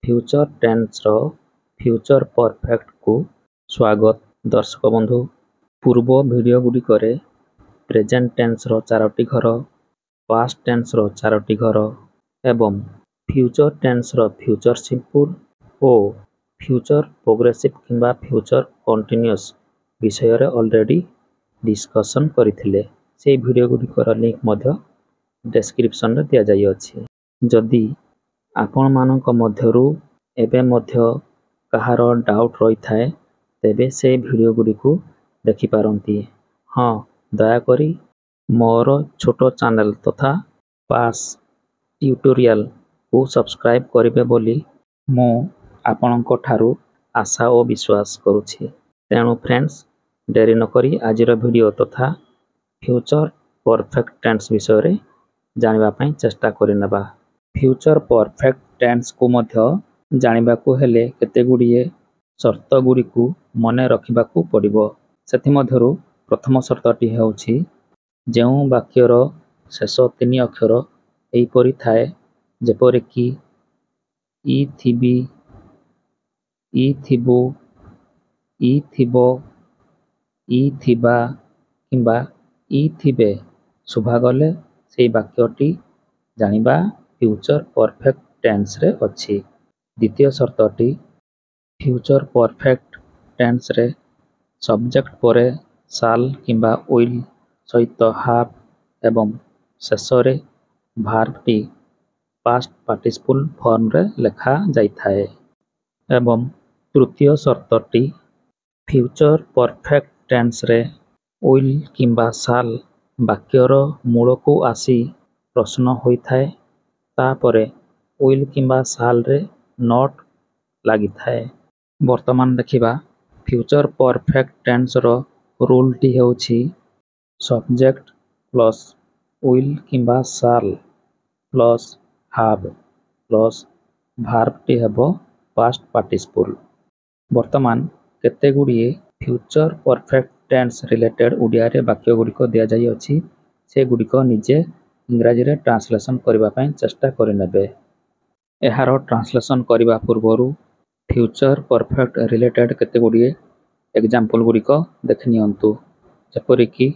Future टेन्सर future perfect को स्वागत। दर्शक बंधु, पूर्व वीडियो गुड़िकरे प्रेजेंट टेन्सर चारोटी घर, पास्ट टेन्सर चारोटी घर एवं फ्यूचर टेन्सर फ्यूचर सिंपल और फ्यूचर प्रोग्रेसिव किंबा फ्यूचर कंटिन्यूअस विषय रे ऑलरेडी डिस्कशन करथिले। से वीडियो गुड़िकर लिंक मध्य डिस्क्रिप्शन रे दिया जाई अछि। जदि आपण मानक मध्यरु एबे मध्य कहार डाउट रही थाए तेबे से वीडियो गुडी को देखि पारंती। हाँ, दया करी मोर छोटो चैनल तथा पास ट्यूटोरियल को सब्सक्राइब करिवे बोली मो आपणक ठारू आशा और विश्वास करुछि। तेणु फ्रेंड्स, डेरी न करी आजिर वीडियो तथा फ्यूचर परफेक्ट टेंस विषय रे जानिबा पई चेष्टा करिनेबा। फ्यूचर परफेक्ट टेंस को मध्य जानिबा को हेले केते गुडिये शर्त गुडी को मने रखिबा को पड़िबो। सेथि मध्यरु प्रथम शर्तटी हेउछि जेउ वाक्यर शेष तीन अक्षर एई परि थाए जेपरि कि ई थिबी, ई थिबो, ई थिबो, ई थिबा किंबा ई थिबे सुभा गले सेई वाक्यटी जानिबा फ्यूचर परफेक्ट टेंस रे अछि। द्वितीय शर्तटी फ्यूचर परफेक्ट टेंस रे सब्जेक्ट परे शाल किंबा विल सहित हाव एवं शेष रे वर्ब टी पास्ट पार्टिसिपल फॉर्म रे लेखा जाई थाए। एवं तृतीय शर्तटी फ्यूचर परफेक्ट टेंस रे विल किंबा शाल वाक्यर मूल को आसी प्रश्न होई थाए तापरे विल किंबा शाल रे नॉट लागि थाए। वर्तमान देखिबा फ्यूचर परफेक्ट टेंस रो रूल टी हेउछि सब्जेक्ट प्लस विल किंबा shall plus have plus verb टी हेबो पास्ट पार्टिसिपल। वर्तमान केते गुडिये future perfect tense related Odia रे वाक्य गुडिको दिया जाई अछि। से गुडिको निजे इंग्रजी रे ट्रांसलेशन करिबा पई चेष्टा करिनेबे। एहारो ट्रांसलेशन करिबा पूर्वरु फ्यूचर परफेक्ट रिलेटेड केते गुडिये एग्जांपल गुडिको देखि नियंतु। जेपरि कि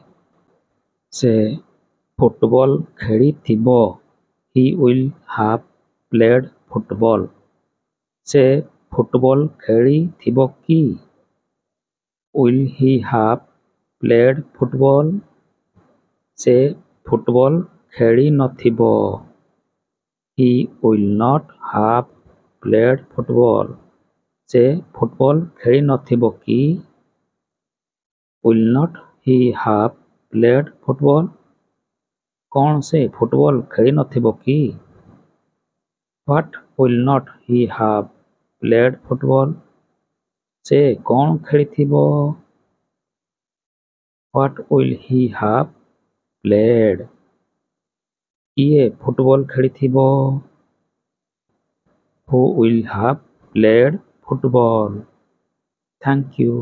से फुटबॉल खेली थिबो, he will have played football. से फुटबॉल खेली थिबो की, will he have played football. से फुटबॉल खेली नथिबो, he will not have played football। से फुटबॉल खेली नथिबो की, will not he have played football। कौन से फुटबॉल खेली नथिबो की, what will not he have played football। से कौन खेली थिबो, what will he have played। किए फुटबॉल खेली थिबो, who will have played football। Thank you।